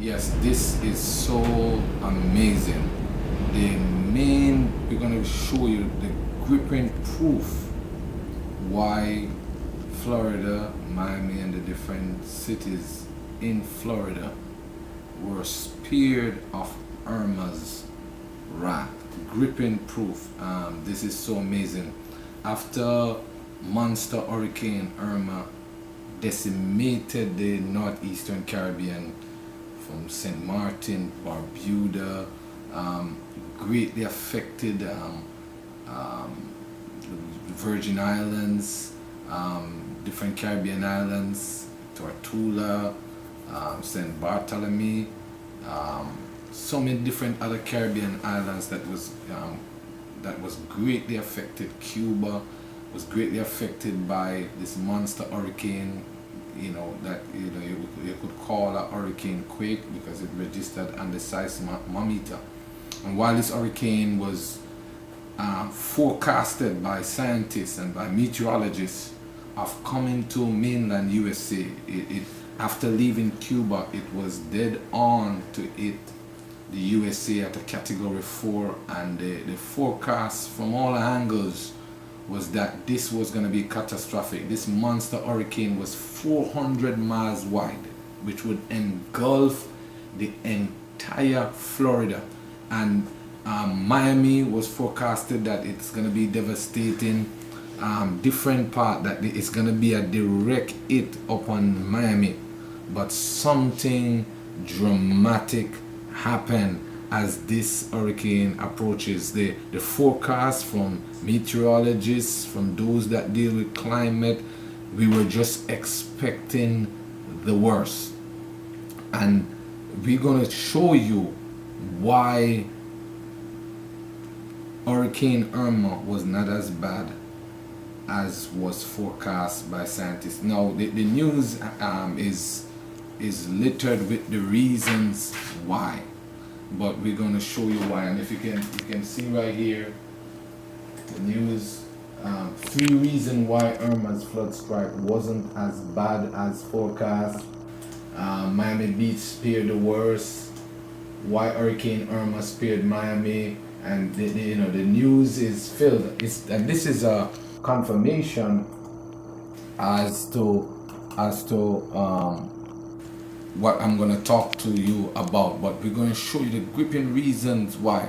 Yes, this is so amazing. We're going to show you the gripping proof why Florida, Miami, and the different cities in Florida were spared of Irma's wrath. Gripping proof. This is so amazing. After monster hurricane Irma decimated the northeastern Caribbean from St. Martin, Barbuda, greatly affected the Virgin Islands, different Caribbean islands, Tortuga, St. Bartholomew, so many different other Caribbean islands that was greatly affected. Cuba was greatly affected by this monster hurricane, that you could call a hurricane quake because it registered on the seismometer. And while this hurricane was forecasted by scientists and by meteorologists of coming to mainland USA, after leaving Cuba, it was dead on to hit the USA at a category 4, and the forecast from all angles was that this was going to be catastrophic. This monster hurricane was 400 miles wide, which would engulf the entire Florida. And Miami was forecasted that it's going to be devastating. Different part that it's going to be a direct hit upon Miami. But something dramatic happened as this hurricane approaches. The forecast from meteorologists, from those that deal with climate, we were just expecting the worst. And we're going to show you why Hurricane Irma was not as bad as was forecast by scientists. Now the news is littered with the reasons why, but we're going to show you why. And if you can see right here, the news, 3 reasons why Irma's flood strike wasn't as bad as forecast. Miami Beach spared the worst. Why Hurricane Irma spared Miami. And the news is filled. And this is a confirmation as to what I'm going to talk to you about. But we're going to show you the gripping reasons why,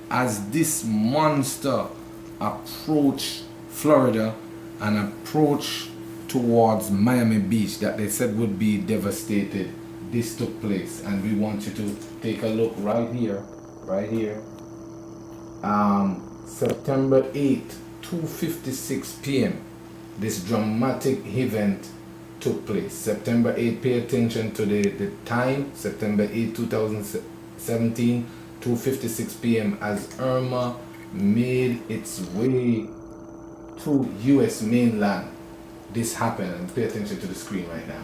as this monster approached Florida and approached towards Miami Beach that they said would be devastated, this took place. And we want you to take a look right here. September 8th, 2:56 p.m. this dramatic event took place. September 8th, pay attention to the time, September 8, 2017, 2:56 p.m. as Irma made its way to US mainland. This happened, and pay attention to the screen right now.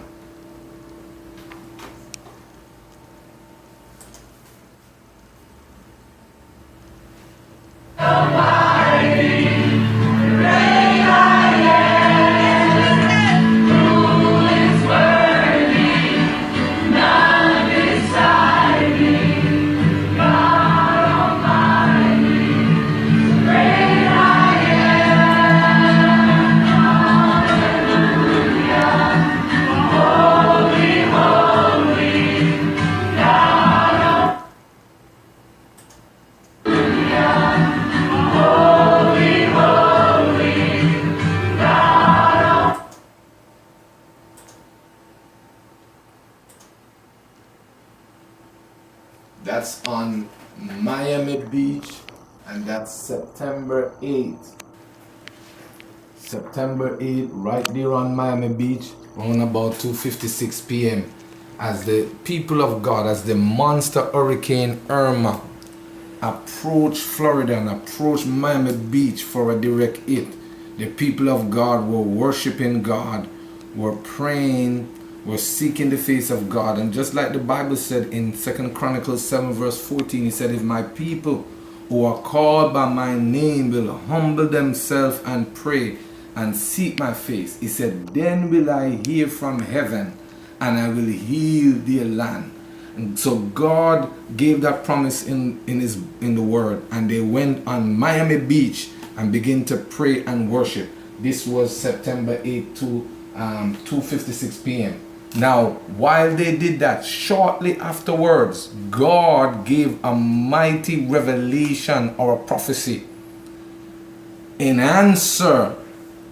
That's on Miami Beach, and that's September 8th. September 8th, right there on Miami Beach, around about 2:56 p.m. as the people of God, as the monster hurricane Irma approached Florida and approached Miami Beach for a direct hit. The people of God were worshiping God, were praying, were seeking the face of God. And just like the Bible said in 2 Chronicles 7 verse 14, he said, if my people who are called by my name will humble themselves and pray and seek my face, he said, then will I hear from heaven and I will heal their land. So God gave that promise in the word, and they went on Miami Beach and began to pray and worship. This was September 8 to 2:56 p.m. Now, while they did that, shortly afterwards, God gave a mighty revelation or a prophecy in answer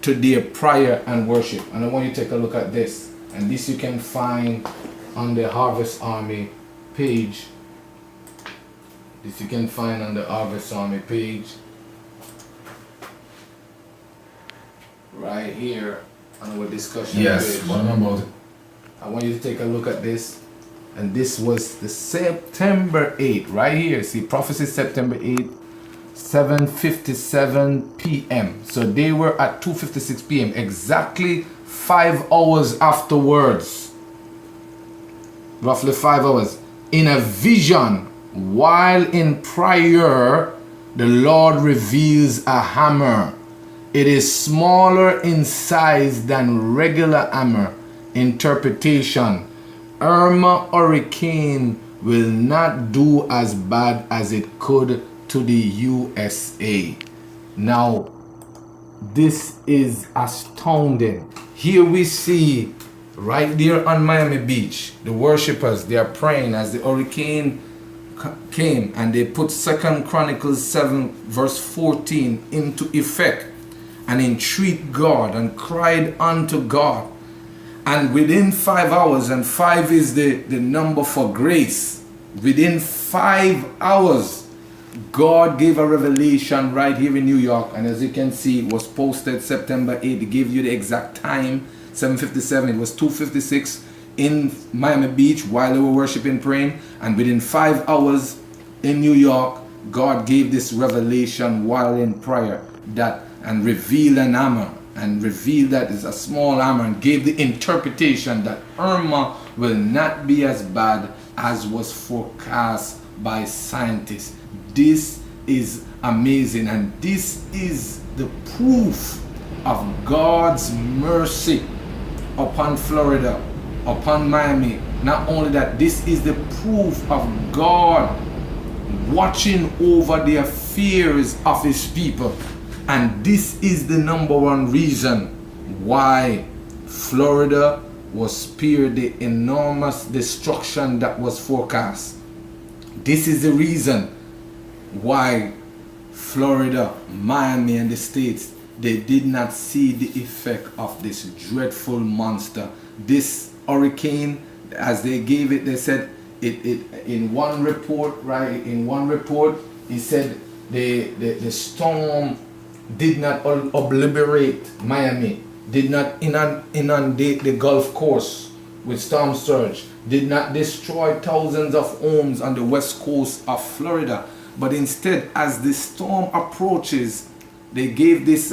to their prayer and worship. And I want you to take a look at this. And this you can find on the Harvest Army page. This you can find on the Harvest Army page. Right here on our discussion yes, page. what about it? I want you to take a look at this. And this was the September 8th, right here. See, prophecy September 8th, 7:57 p.m. So they were at 2:56 p.m. exactly 5 hours afterwards. Roughly 5 hours. In a vision, while in prayer, the Lord reveals a hammer. It is smaller in size than regular hammer. Interpretation: Irma Hurricane will not do as bad as it could to the USA. Now, this is astounding. Here we see right there on Miami Beach, the worshipers, they are praying as the hurricane came, and they put 2 Chronicles 7 verse 14 into effect and entreat God and cried unto God. And within 5 hours, and 5 is the number for grace, within 5 hours, God gave a revelation right here in New York. And as you can see, it was posted September 8th. It gave you the exact time, 7:57. It was 2:56 in Miami Beach while they were worshiping, praying. And within 5 hours in New York, God gave this revelation while in prayer, that and revealed an hammer, and revealed that it's a small hammer, and gave the interpretation that Irma will not be as bad as was forecast by scientists. This is amazing, and this is the proof of God's mercy upon Florida, upon Miami. Not only that, this is the proof of God watching over the affairs of his people. And this is the number one reason why Florida was spared the enormous destruction that was forecast. This is the reason why Florida, Miami, and the states, they did not see the effect of this dreadful monster. This hurricane, as they gave it, they said it in one report, right? In one report, he said the storm did not obliterate Miami, did not inundate the Gulf Coast with storm surge, did not destroy thousands of homes on the west coast of Florida. But instead, as the storm approaches, they gave this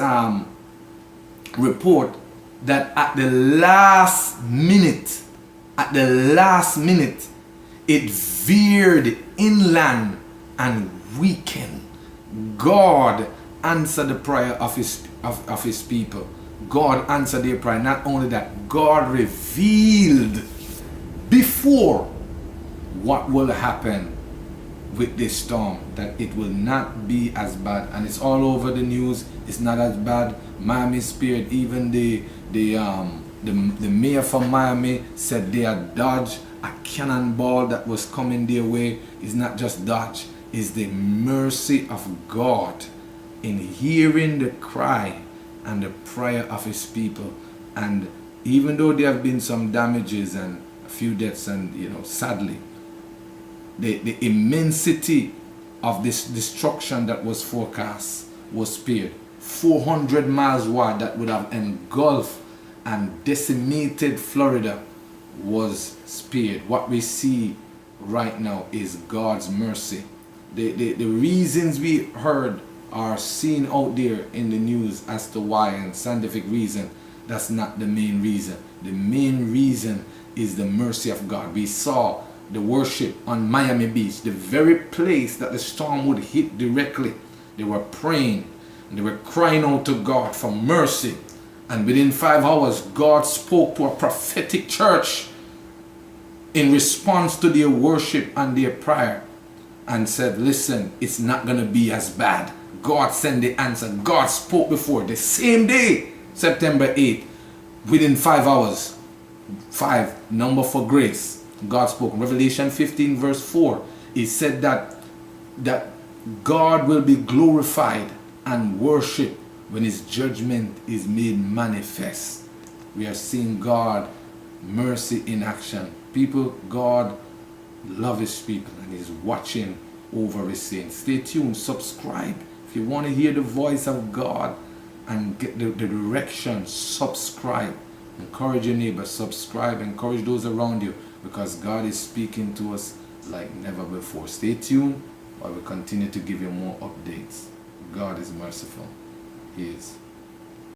report that at the last minute, it veered inland and weakened. God answered the prayer of his people. God answered their prayer. Not only that, God revealed before what will happen with this storm, that it will not be as bad. And it's all over the news. It's not as bad. Miami spared. Even the mayor from Miami said they had dodged a cannonball that was coming their way. It's not just dodge, it's the mercy of God in hearing the cry and the prayer of his people. And even though there have been some damages and a few deaths, and sadly, the immensity of this destruction that was forecast was spared. 400 miles wide that would have engulfed and decimated Florida was spared. What we see right now is God's mercy. The reasons we heard are seen out there in the news as to why, and scientific reason, that's not the main reason. The main reason is the mercy of God. We saw the worship on Miami Beach, the very place that the storm would hit directly. They were praying and they were crying out to God for mercy. And within 5 hours, God spoke to a prophetic church in response to their worship and their prayer, and said, listen, it's not going to be as bad. God sent the answer. God spoke before. The same day, September 8th, within 5 hours. 5, number for grace. God spoke. Revelation 15 verse 4. He said that God will be glorified and worshipped when his judgment is made manifest. We are seeing God mercy in action. People, God loves his people and he's watching over his saints. Stay tuned, subscribe. If you want to hear the voice of God and get the direction, subscribe. Encourage your neighbor, subscribe, encourage those around you, because God is speaking to us like never before. Stay tuned while we continue to give you more updates. God is merciful. He is.